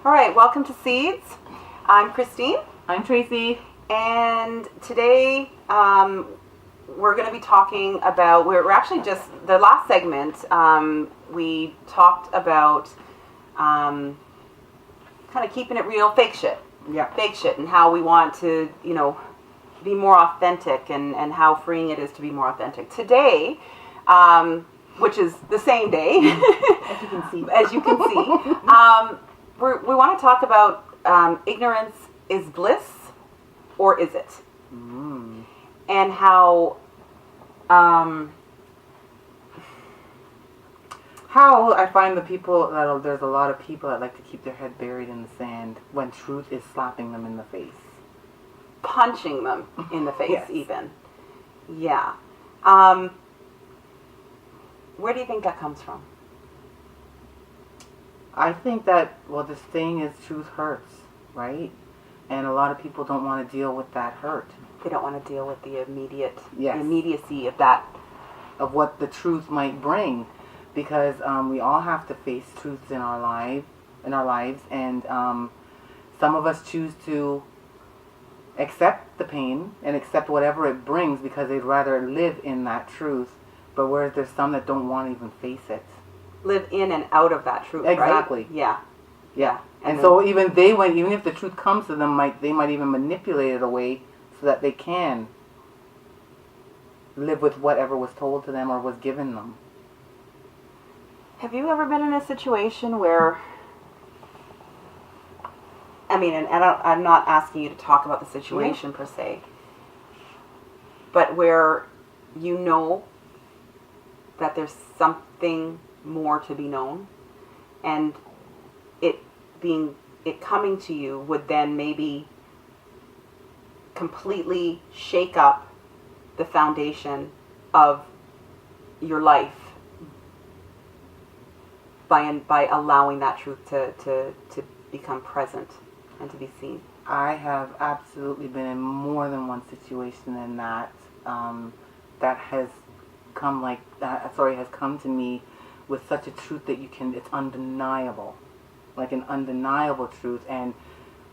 All right, welcome to Seeds. I'm Christine. I'm Tracy. And today we're going to be talking about, we're actually just, the last segment, we talked about kind of keeping it real, fake shit. Yeah. Fake shit, and how we want to, you know, be more authentic, and how freeing it is to be more authentic. Today, which is the same day, as you can see, we want to talk about ignorance is bliss, or is it? And how I find there's a lot of people that like to keep their head buried in the sand when truth is slapping them in the face. Punching them in the face, Yes. even. Yeah. Where do you think that comes from? I think that, well, this thing is truth hurts, right? And a lot of people don't want to deal with that hurt. They don't want to deal with the Yes. immediacy of that. Of what the truth might bring. Because we all have to face truths in our lives, and some of us choose to accept the pain and accept whatever it brings because they'd rather live in that truth. But whereas there's some that don't want to even face it. Live in and out of that truth, Exactly. right? Yeah. Yeah. And so even if the truth comes to them, they might even manipulate it away so that they can live with whatever was told to them or was given them. Have you ever been in a situation where, I mean, and I'm not asking you to talk about the situation per se, but where you know that there's something more to be known, and it coming to you would then maybe completely shake up the foundation of your life by allowing that truth to become present and to be seen? I have absolutely been in more than one situation in that that has come to me with such a truth that it's undeniable, like an undeniable truth. And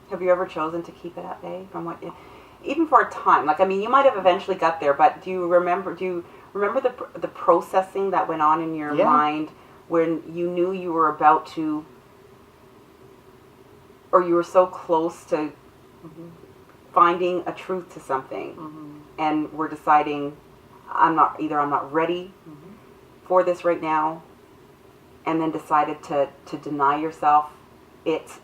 have you ever chosen to keep it at bay even for a time? Like, I mean, you might have eventually got there, but do you remember the processing that went on in your mind when you knew you were about to, or you were so close to finding a truth to something, and were deciding, I'm not ready for this right now, and then decided to deny yourself it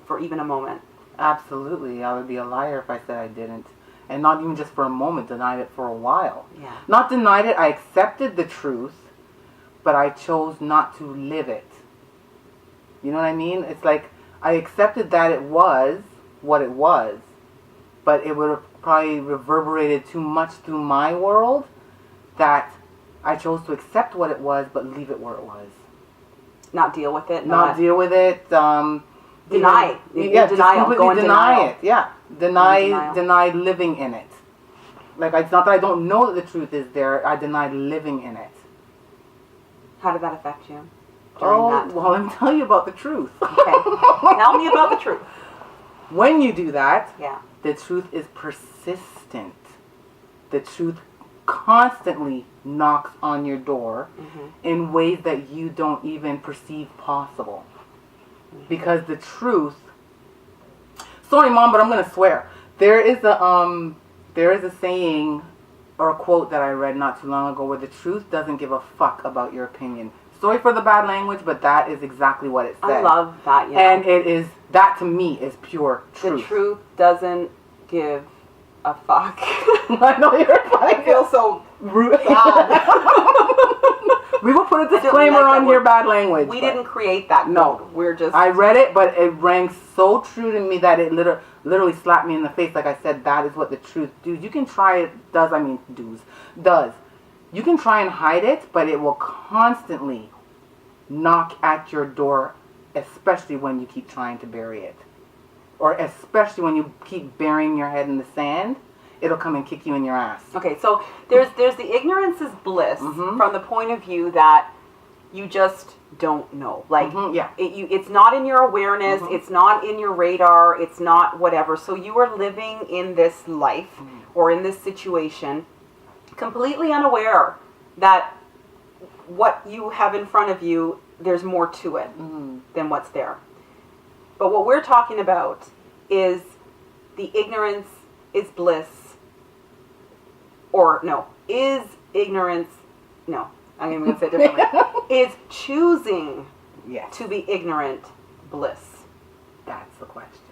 for even a moment? Absolutely. I would be a liar if I said I didn't. And not even just for a moment, denied it for a while. Yeah. Not denied it, I accepted the truth, but I chose not to live it. You know what I mean? It's like I accepted that it was what it was, but it would have probably reverberated too much through my world that I chose to accept what it was, but leave it where it was. Not deal with it. Not deal with it. Deny. Yeah, denial. Completely go in deny denial. it. Yeah, deny living in it. Like, it's not that I don't know that the truth is there. I denied living in it. How did that affect you? Well, let me tell you about the truth. Okay. Tell me about the truth. When you do that, the truth is persistent. The truth constantly knocks on your door in ways that you don't even perceive possible. Because the truth... Sorry, Mom, but I'm going to swear. There is a saying or a quote that I read not too long ago where the truth doesn't give a fuck about your opinion. Sorry for the bad language, but that is exactly what it said. I love that. And that to me is pure truth. The truth doesn't give a fuck. I know you're funny. I feel so rude. We will put a disclaimer on your bad language. We didn't create that. No. We're just... I read it, but it rang so true to me that it literally slapped me in the face. Like I said, that is what the truth does. You can try it, does. You can try and hide it, but it will constantly knock at your door, especially when you keep trying to bury it. Or especially when you keep burying your head in the sand, it'll come and kick you in your ass. Okay, so there's the ignorance is bliss from the point of view that You just don't know. Like, Yeah. It's not in your awareness. It's not in your radar. It's not whatever. So you are living in this life or in this situation completely unaware that what you have in front of you, there's more to it than what's there. But what we're talking about is the ignorance is bliss. Or, no, is ignorance, no, I'm going to say it differently. Is choosing to be ignorant bliss? That's the question.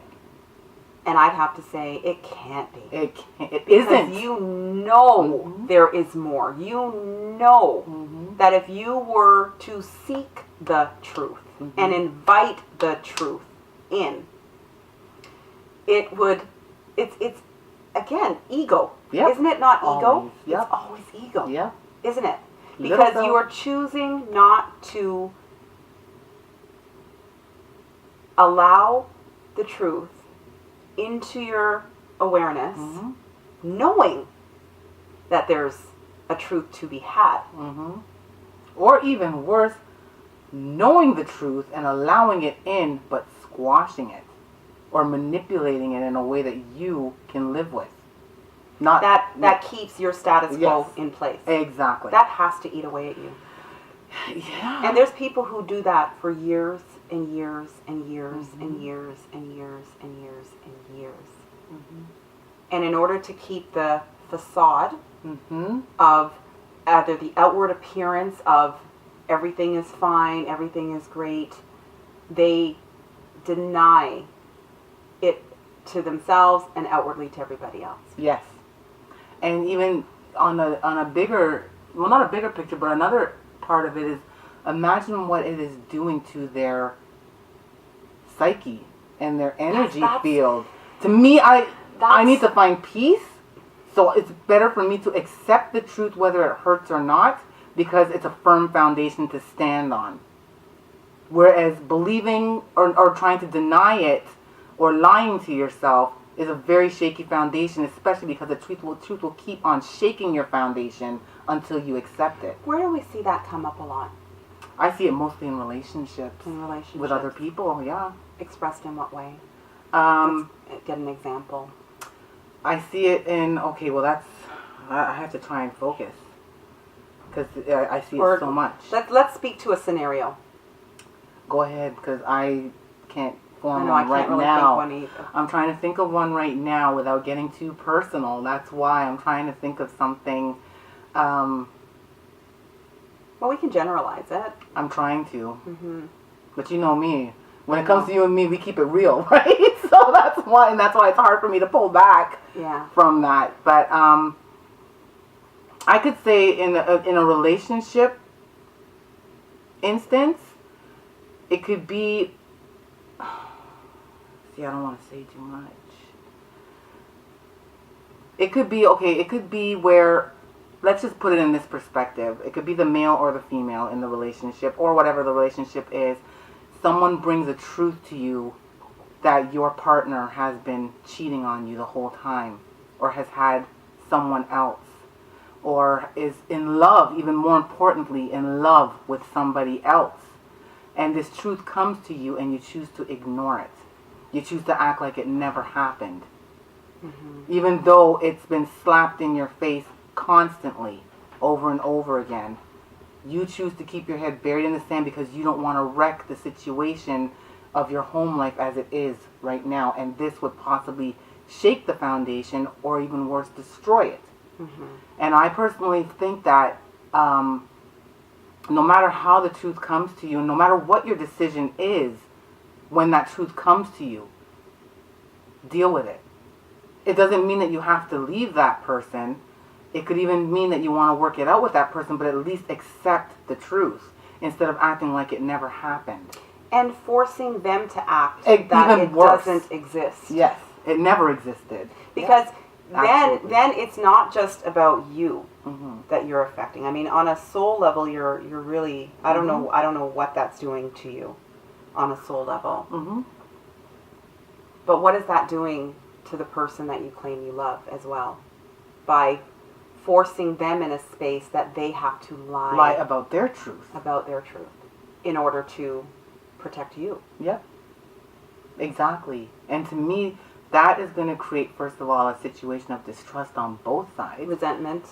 And I'd have to say it can't be. It because isn't. You know there is more. You know that if you were to seek the truth and invite the truth in, it would, it's again, ego. Yep. Isn't it not ego? Always. Yep. It's always ego. Yeah. Isn't it? Because you are choosing not to allow the truth into your awareness, knowing that there's a truth to be had. Or even worse, knowing the truth and allowing it in, but squashing it or manipulating it in a way that you can live with. Not that keeps your status quo in place. Exactly. That has to eat away at you. Yeah. And there's people who do that for years and years and years and years and years and years and years. And in order to keep the facade of either the outward appearance of everything is fine, everything is great, they deny it to themselves and outwardly to everybody else. Yes. And even on a bigger, well, not a bigger picture, but another part of it is, imagine what it is doing to their psyche and their energy field. To me, I need to find peace, so it's better for me to accept the truth whether it hurts or not, because it's a firm foundation to stand on. Whereas believing or trying to deny it or lying to yourself is a very shaky foundation, especially because the truth will keep on shaking your foundation until you accept it. Where do we see that come up a lot? I see it mostly in relationships. In relationships. With other people, yeah. Expressed in what way? Let's get an example. I see it in, I have to try and focus. Because I see it so much. Let's speak to a scenario. Go ahead, because I can't form I one right really now. Think one either. I'm trying to think of one right now without getting too personal. That's why I'm trying to think of something. Well, we can generalize it. I'm trying to. But you know me. When it comes to you and me, we keep it real, right? So that's why it's hard for me to pull back from that. But I could say in a relationship instance, it could be. See, I don't want to say too much. It could be It could be where, let's just put it in this perspective. It could be the male or the female in the relationship, or whatever the relationship is. Someone brings a truth to you that your partner has been cheating on you the whole time, or has had someone else, or is in love, even more importantly, in love with somebody else. And this truth comes to you and you choose to ignore it. You choose to act like it never happened. Even though it's been slapped in your face constantly, over and over again. You choose to keep your head buried in the sand because you don't want to wreck the situation of your home life as it is right now. And this would possibly shake the foundation, or even worse, destroy it. And I personally think that no matter how the truth comes to you, no matter what your decision is, when that truth comes to you, deal with it. It doesn't mean that you have to leave that person. It could even mean that you want to work it out with that person, but at least accept the truth instead of acting like it never happened. And forcing them to act that it doesn't exist. Yes, it never existed. Because then it's not just about you that you're affecting. I mean, on a soul level, you're really, I don't know what that's doing to you on a soul level. But what is that doing to the person that you claim you love as well? By forcing them in a space that they have to Lie about their truth. in order to protect you. Yep. Exactly. And to me, that is going to create, first of all, a situation of distrust on both sides.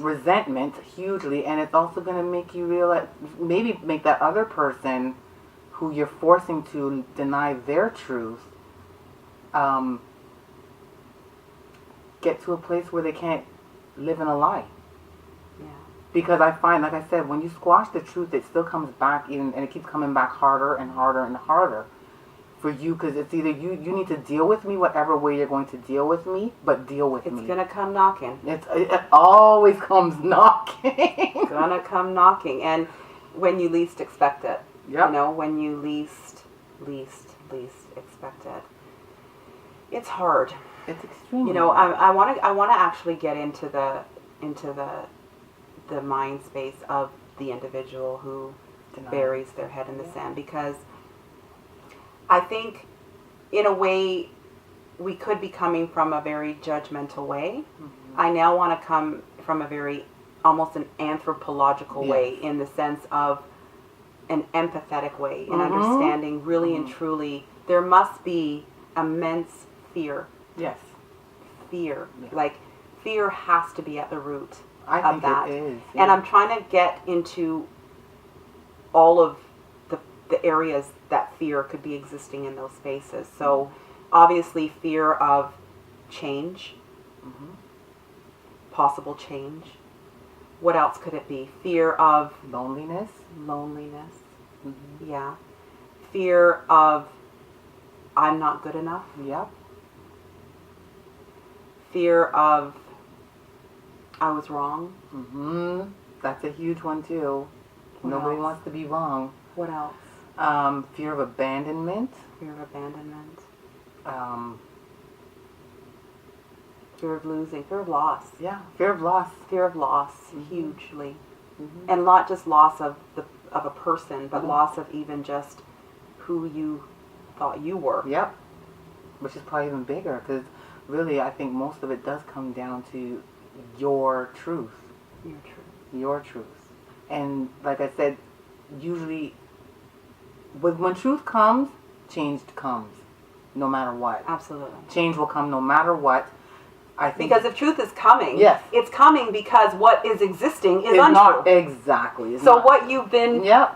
Resentment, hugely. And it's also going to make you realize, maybe make that other person who you're forcing to deny their truth, get to a place where they can't live in a lie. Yeah. Because I find, like I said, when you squash the truth, it still comes back, and it keeps coming back harder and harder and harder for you, because it's either you need to deal with me whatever way you're going to deal with me, but deal with me. It's going to come knocking. It always comes knocking. It's going to come knocking, and when you least expect it. Yep. You know, when you least expect it. It's hard. It's extremely. You know, I want to actually get into the mind space of the individual who buries their head in the sand, because I think in a way we could be coming from a very judgmental way. Mm-hmm. I now want to come from a very almost an anthropological way, in the sense of an empathetic way, in understanding really and truly there must be immense fear. Yes. Fear. Yeah. Like, fear has to be at the root of think that. It is. Yeah. And I'm trying to get into all of the areas that fear could be existing in those spaces. So, obviously, fear of change, possible change. What else could it be? Fear of loneliness. Yeah. Fear of I'm not good enough. Yep. Fear of I was wrong. That's a huge one too. Nobody wants to be wrong. What else? Fear of abandonment. Fear of losing. Fear of loss. Yeah. Fear of loss. Hugely. And not just loss of a person, but loss of even just who you thought you were. Yep. Which is probably even bigger, because really I think most of it does come down to your truth. Your truth. And like I said, usually when truth comes, change comes. No matter what. Absolutely. Change will come no matter what. I think because if truth is coming, it's coming because what is existing is untrue. Not exactly. So what you've been, the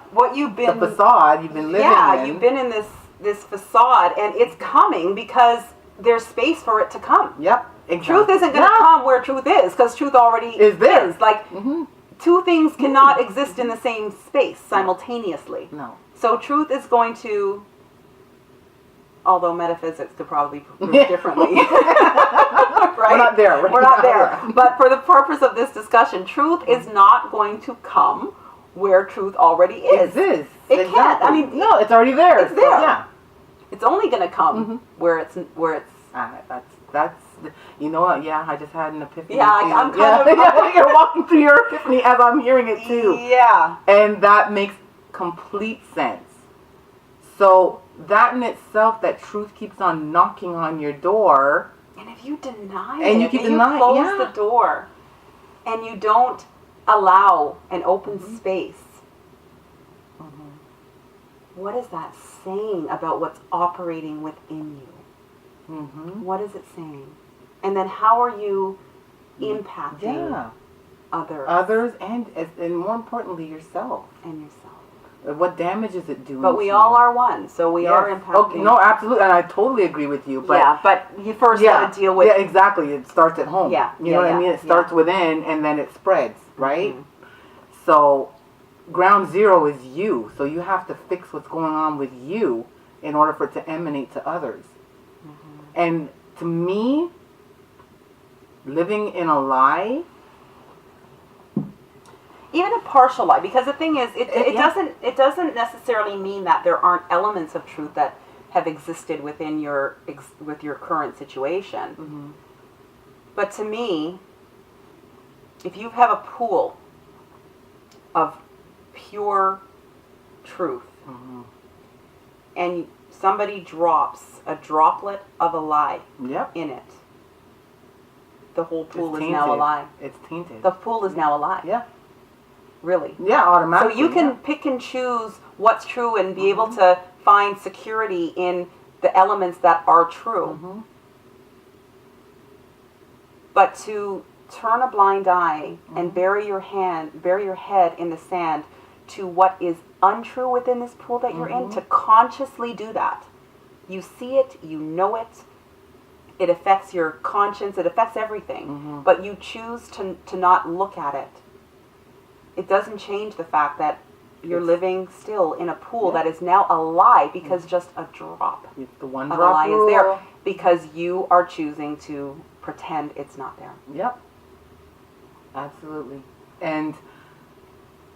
facade you've been living in. Yeah, you've been in this facade, and it's coming because there's space for it to come. Yep. Exactly. Truth isn't going to come where truth is, because truth already is there. Like, two things cannot exist in the same space simultaneously. No. So truth is going to, although metaphysics could probably prove differently. Right? We're not there. We're not there. But for the purpose of this discussion, truth is not going to come where truth already is. It can't. I mean, no, it's already there. It's there. Yeah. It's only going to come where it's. That's. You know what? Yeah, I just had an epiphany. Yeah, I'm kind of. You're walking through your epiphany as I'm hearing it too. Yeah. And that makes complete sense. So that in itself, that truth keeps on knocking on your door. And if you deny and it, you keep and you close the door, and you don't allow an open space, what is that saying about what's operating within you? What is it saying? And then how are you impacting others and more importantly yourself? What damage is it doing? But we all are one, so we are impacting. Okay, no, absolutely, and I totally agree with you. But but you first got to deal with. Yeah, exactly. It starts at home. Yeah, you know what I mean. It starts within, and then it spreads, right? So, ground zero is you. So you have to fix what's going on with you in order for it to emanate to others. And to me, living in a lie. Even a partial lie, because the thing is, it doesn't necessarily mean that there aren't elements of truth that have existed within your current situation. But to me, if you have a pool of pure truth, and somebody drops a droplet of a lie in it, the whole pool It's is now a tainted. lie. It's tainted. The pool is now a lie. Yeah. Really. Yeah, So automatically. you can pick and choose what's true and be able to find security in the elements that are true. Mm-hmm. But to turn a blind eye and bury your head in the sand to what is untrue within this pool that you're in, to consciously do that. You see it, you know it, it affects your conscience, it affects everything, but you choose to not look at it. It doesn't change the fact that you're living still in a pool that is now a lie because just a drop It's the one of a drop lie rule. is there because you are choosing to pretend it's not there. Yep. Absolutely. And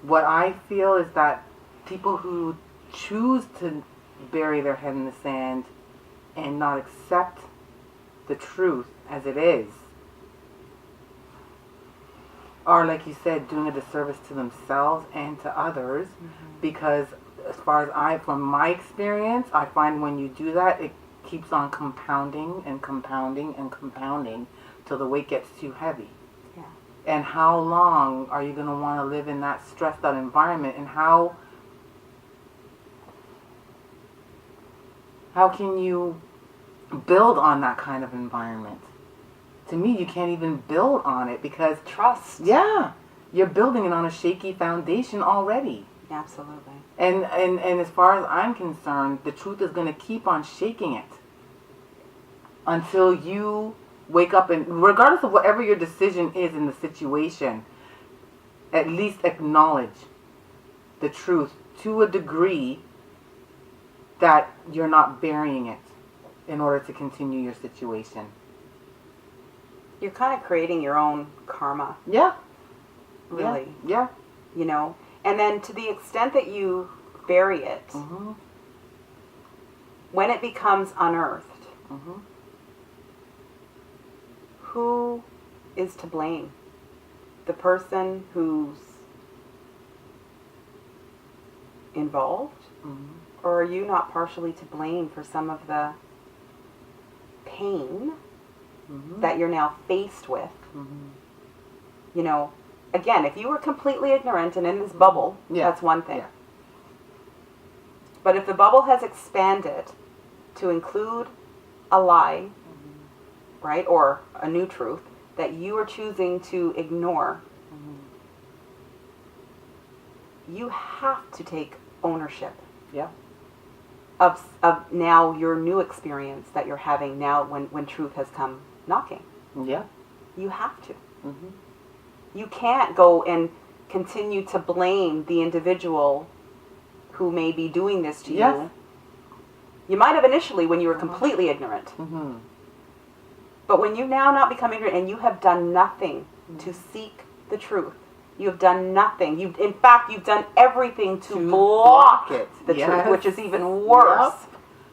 what I feel is that people who choose to bury their head in the sand and not accept the truth as it is are, like you said, doing a disservice to themselves and to others, because as far as from my experience, I find when you do that, it keeps on compounding and compounding and compounding till the weight gets too heavy. Yeah. And how long are you going to want to live in that stressed out environment, and how can you build on that kind of environment? To me, you can't even build on it because Trust. yeah, you're building it on a shaky foundation already. Absolutely. And as far as I'm concerned, the truth is going to keep on shaking it until you wake up, and regardless of whatever your decision is in the situation, at least acknowledge the truth to a degree that you're not burying it in order to continue your situation. You're kind of creating your own karma. Yeah. Really. Yeah. You know? And then to the extent that you bury it, when it becomes unearthed, who is to blame? The person who's involved? Or are you not partially to blame for some of the pain that you're now faced with? You know, again, if you were completely ignorant and in this bubble, that's one thing. Yeah. But if the bubble has expanded to include a lie, right, or a new truth that you are choosing to ignore, you have to take ownership. Yeah. Of now your new experience that you're having now when truth has come knocking. Yeah. You have to. You can't go and continue to blame the individual who may be doing this to you. You might have initially when you were completely ignorant. But when you now not become ignorant and you have done nothing to seek the truth, you have done nothing. In fact, you've done everything to block it. The truth, which is even worse.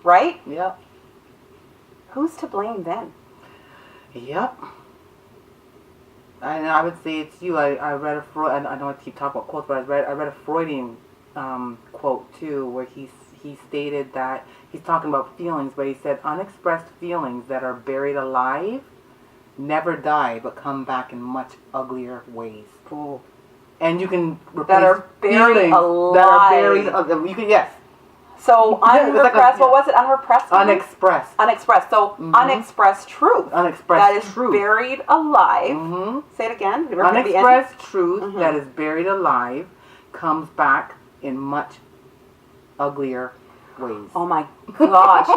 Right? Yep. Who's to blame then? Yep. And I would say it's you. I read a Freud. I don't want to keep talking about quotes, but I read a Freudian quote too, where he stated that he's talking about feelings, but he said unexpressed feelings that are buried alive never die, but come back in much uglier ways. Ooh. And you can replace that are buried feelings alive. that are buried. You can So unrepressed. What was it? Unrepressed. Unexpressed. Unexpressed. So unexpressed truth. Unexpressed that is truth. buried alive. Say it again. Unexpressed truth that is buried alive comes back in much uglier ways. Oh my gosh.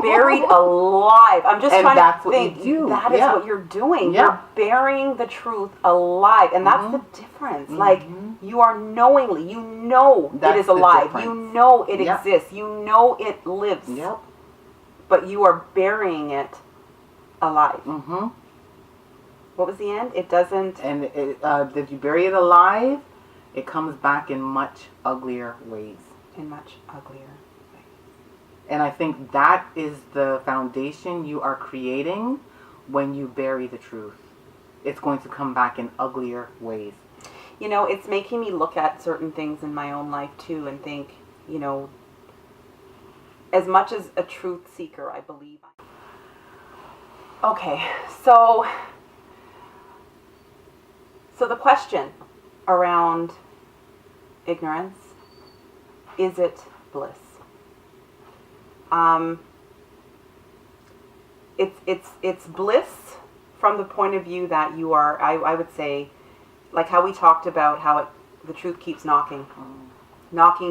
Buried alive. I'm just trying to think. What you do. That is what you're doing. Yeah. You're burying the truth alive. And that's the difference. Like, you are knowingly, you know it is alive. You know it exists. You know it lives. Yep. But you are burying it alive. What was the end? It doesn't... And if you bury it alive, it comes back in much uglier ways. In much uglier ways. And I think that is the foundation you are creating when you bury the truth. It's going to come back in uglier ways. You know, it's making me look at certain things in my own life too and think, you know, as much as a truth seeker, I believe. Okay, so So the question around ignorance, is it bliss? It's bliss from the point of view that you are, I would say, like how we talked about how the truth keeps knocking,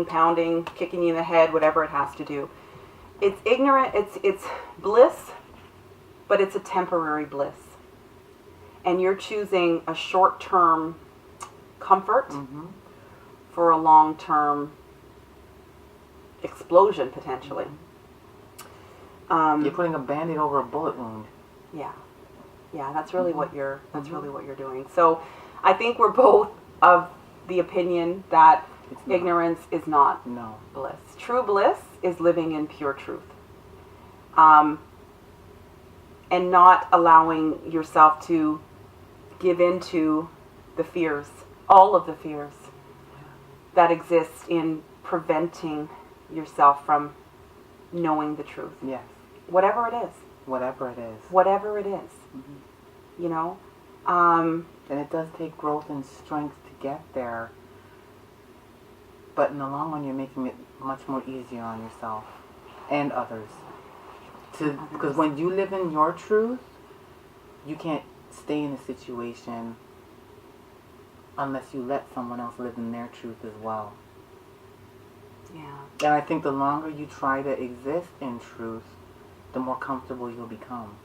pounding, kicking you in the head, whatever it has to do. It's ignorant, it's bliss, but it's a temporary bliss. And you're choosing a short-term comfort for a long-term explosion, potentially. You're putting a Band-Aid over a bullet wound. Yeah, that's really what you're. That's really what you're doing. So, I think we're both of the opinion that ignorance is not bliss. True bliss is living in pure truth, and not allowing yourself to give into the fears, all of the fears that exist in preventing yourself from knowing the truth. Yes. Whatever it is. Whatever it is. Whatever it is. You know? And it does take growth and strength to get there. But in the long run, you're making it much more easier on yourself and others. Because when you live in your truth, you can't stay in a situation unless you let someone else live in their truth as well. Yeah. And I think the longer you try to exist in truth, the more comfortable you'll become.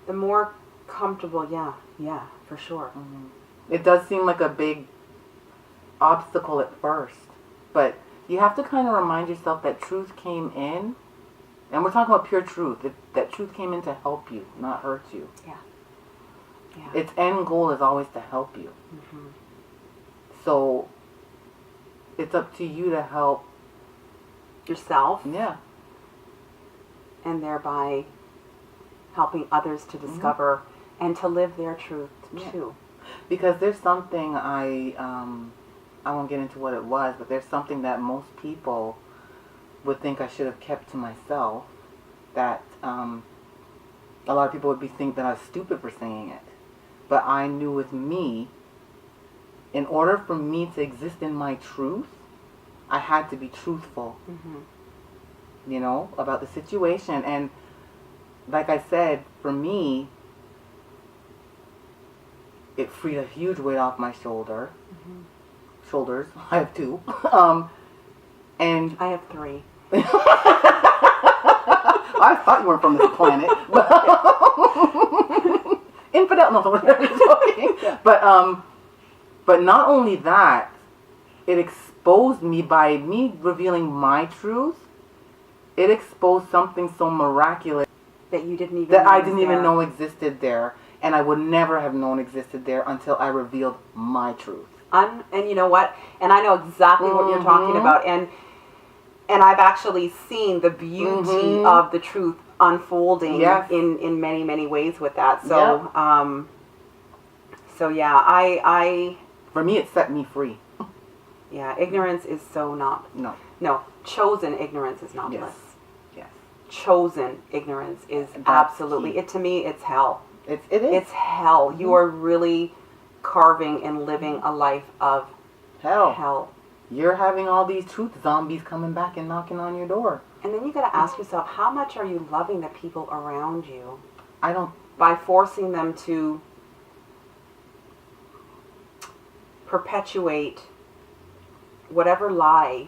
The more comfortable, yeah, for sure. It does seem like a big obstacle at first, but you have to kind of remind yourself that truth came in, and we're talking about pure truth, that truth came in to help you, not hurt you. Yeah. Its end goal is always to help you. So it's up to you to help yourself. Yeah. And thereby helping others to discover and to live their truth too. Because there's something I won't get into what it was, but there's something that most people would think I should have kept to myself, that a lot of people would think that I was stupid for saying it. But I knew with me, in order for me to exist in my truth, I had to be truthful, you know, about the situation. And like I said, for me, it freed a huge weight off my shoulders. I have two. And I have three. I thought you weren't from this planet. Infidel, no, joking. But not only that, it exposed me by me revealing my truth. It exposed something so miraculous that you didn't even that I didn't even know existed there, and I would never have known existed there until I revealed my truth. And you know what? And I know exactly what you're talking about, and I've actually seen the beauty of the truth unfolding in many, many ways with that. So, I for me, it set me free. Yeah, ignorance is so not. No, chosen ignorance is not bliss. Yes. Chosen ignorance is absolutely, to me, it's hell. It is. It's hell. You are really carving and living a life of hell. You're having all these truth zombies coming back and knocking on your door. And then you got to ask yourself, how much are you loving the people around you? I don't. By forcing them to perpetuate whatever lie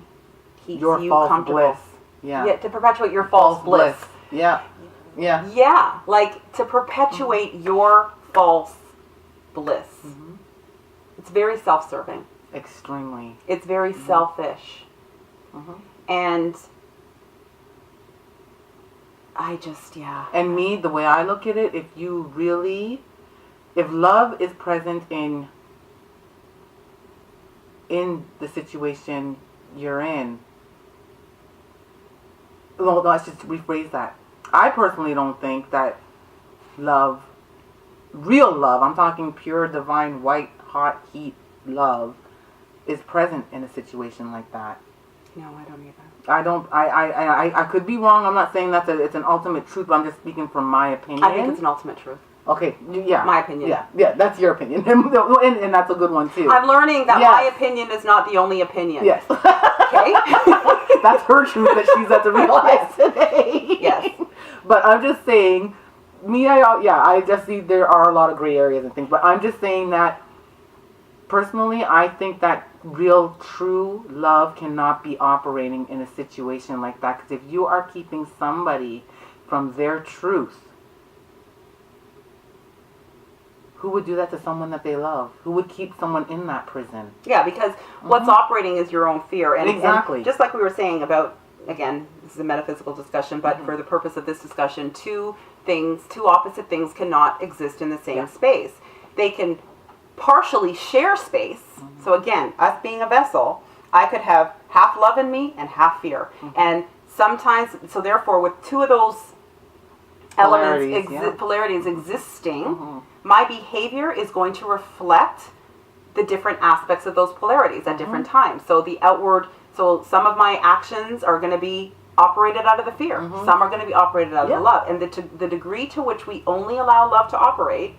keeps you comfortable. Bliss. Yeah, to perpetuate your false bliss. Yeah. Like to perpetuate your false bliss. It's very self-serving. Extremely. It's very selfish. And I just, And me, the way I look at it, if love is present in the situation you're in, well, let's just rephrase that. I personally don't think that love, real love, I'm talking pure, divine, white, hot, heat love, is present in a situation like that. No, I don't either. I could be wrong. I'm not saying it's an ultimate truth, but I'm just speaking from my opinion. I think it's an ultimate truth. Okay, yeah. My opinion. Yeah, that's your opinion. And that's a good one, too. I'm learning that Yes. my opinion is not the only opinion. Yes. Okay? That's her truth that she's had to realize today. Yes. But I'm just saying, I just see there are a lot of gray areas and things, but I'm just saying that personally, I think that real, true love cannot be operating in a situation like that, because if you are keeping somebody from their truth, who would do that to someone that they love? Who would keep someone in that prison? Yeah, because what's operating is your own fear. And, Exactly. and just like we were saying about, again, this is a metaphysical discussion, but for the purpose of this discussion, two opposite things cannot exist in the same space. They can partially share space. So again, us being a vessel, I could have half love in me and half fear. And sometimes, so therefore, with two of those polarities existing, my behavior is going to reflect the different aspects of those polarities at different times. So so some of my actions are going to be operated out of the fear. Some are going to be operated out of the love. And the degree to which we only allow love to operate,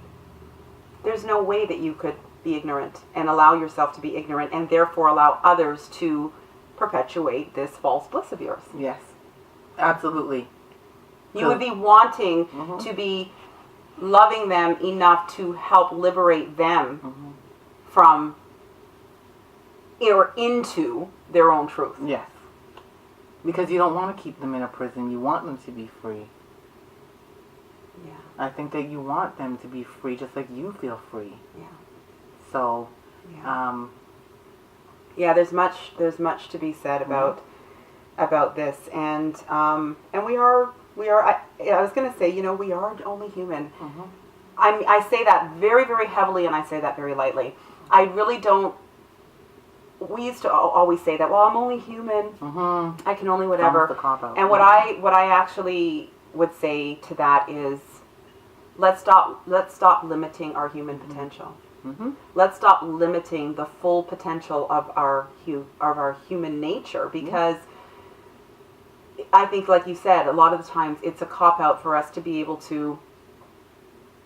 there's no way that you could be ignorant and allow yourself to be ignorant and therefore allow others to perpetuate this false bliss of yours. Yes, absolutely. You would be wanting to be loving them enough to help liberate them from or into their own truth. Yes. Because you don't want to keep them in a prison. You want them to be free. Yeah. I think that you want them to be free just like you feel free. Yeah. So, there's much to be said about this, and we are. I was going to say, we are only human. I say that very, very heavily, and I say that very lightly. I really don't. We used to always say that. Well, I'm only human. I can only whatever. And what I actually would say to that is, let's stop limiting our human potential. Let's stop limiting the full potential of our human nature, because I think, like you said, a lot of the times it's a cop-out for us to be able to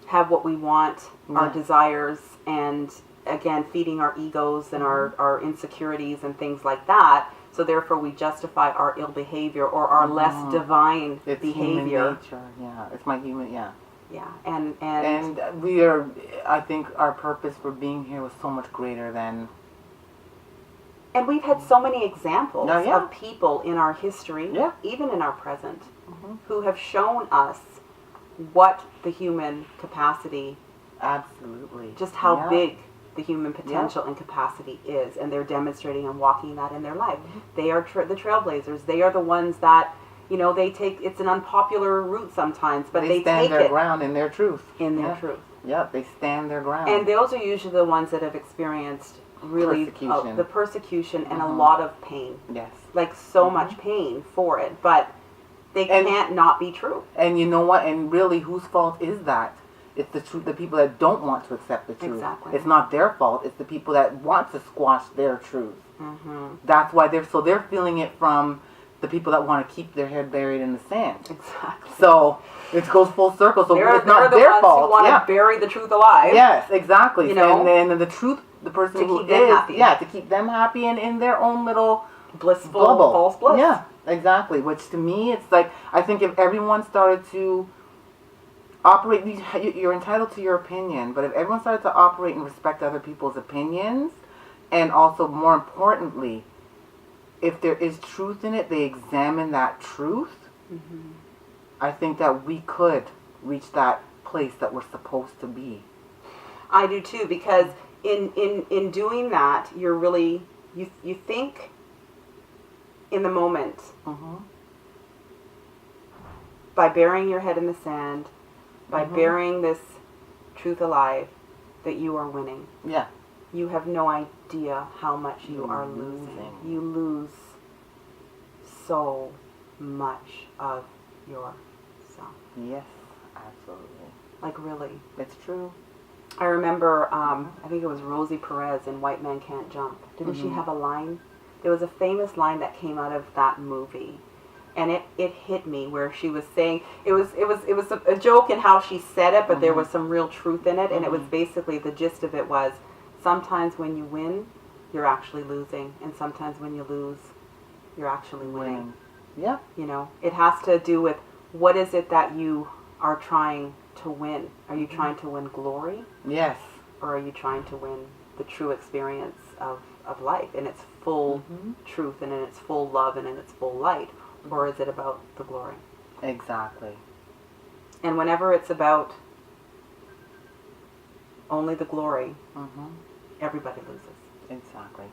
have what we want, our desires, and again, feeding our egos and our insecurities and things like that. So therefore we justify our ill behavior or our less divine behavior. Human nature, yeah. It's my human, yeah. Yeah, and we are, I think our purpose for being here was so much greater than... And we've had so many examples of people in our history, even in our present, who have shown us what the human capacity... Absolutely. Just how big the human potential and capacity is, and they're demonstrating and walking that in their life. They are the trailblazers. They are the ones that, they take, it's an unpopular route sometimes, but they stand take their it ground in their truth. In their truth. Yeah, they stand their ground. And those are usually the ones that have experienced really the persecution and a lot of pain. Yes. Like so much pain for it, but they can't not be true. And you know what? And really, whose fault is that? It's the truth. The people that don't want to accept the truth. Exactly. It's not their fault. It's the people that want to squash their truth. That's why they're feeling it from the people that want to keep their head buried in the sand. Exactly. So it goes full circle. So it's not they're their the ones fault. who want to bury the truth alive. Yes, exactly. And then the truth, the person who keep them happy. to keep them happy and in their own little blissful bubble. False bliss. Yeah, exactly. Which to me, it's like, I think if everyone started to operate, you're entitled to your opinion, but if everyone started to operate and respect other people's opinions, and also more importantly, if there is truth in it, they examine that truth, I think that we could reach that place that we're supposed to be. I do too, because in doing that, you're really, you think in the moment, by burying your head in the sand, by burying this truth alive, that you are winning. Yeah. You have no idea how much you are losing. You lose so much of yourself. Yes, absolutely. Like really. It's true. I remember, I think it was Rosie Perez in White Man Can't Jump. Didn't she have a line? There was a famous line that came out of that movie. and it hit me where she was saying it was a joke in how she said it, but there was some real truth in it, and it was basically the gist of it was sometimes when you win, you're actually losing, and sometimes when you lose, you're actually winning. Yeah. You know, it has to do with what is it that you are trying to win. Are you trying to win glory? Yes. Or are you trying to win the true experience of life in its full truth and in its full love and in its full light? Or is it about the glory? Exactly. And whenever it's about only the glory, everybody loses. Exactly.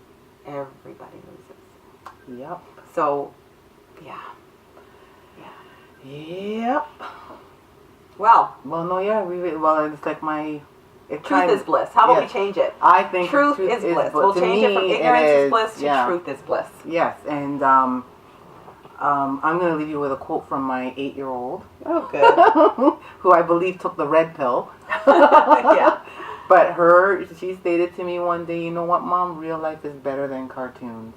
Everybody loses. Yep. So, yeah. Yep. Well, No, yeah, well, it's like my... Truth is bliss. How about we change it? I think truth is bliss. We'll change it from ignorance is bliss to truth is bliss. Yes, and I'm going to leave you with a quote from my 8-year-old. Oh, good. Who I believe took the red pill. Yeah. But she stated to me one day, you know what, Mom? Real life is better than cartoons.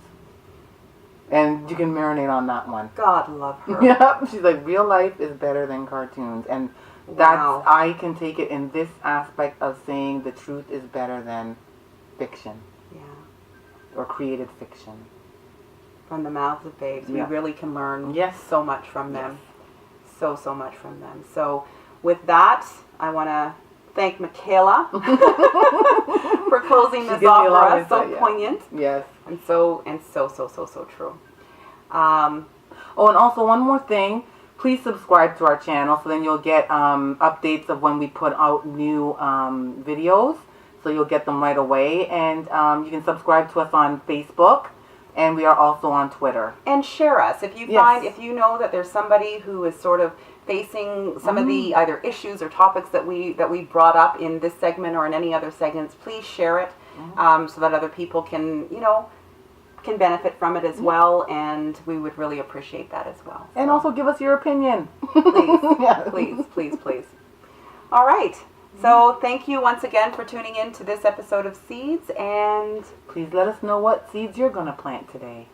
And you can marinate on that one. God love her. Yep. She's like, real life is better than cartoons. And wow. I can take it in this aspect of saying the truth is better than fiction. Yeah. Or created fiction. From the mouths of babes. We really can learn so much from them. Yes. So much from them. So with that, I want to thank Michaela for closing this off for us. So poignant. Yes. And so true. And also one more thing. Please subscribe to our channel so then you'll get updates of when we put out new videos. So you'll get them right away. And you can subscribe to us on Facebook. And we are also on Twitter. And share us. If you find, if you know that there's somebody who is sort of facing some of the either issues or topics that we brought up in this segment or in any other segments, please share it so that other people can, can benefit from it as well. And we would really appreciate that as well. And also give us your opinion. Please, please. All right. So thank you once again for tuning in to this episode of Seeds, and please let us know what seeds you're going to plant today.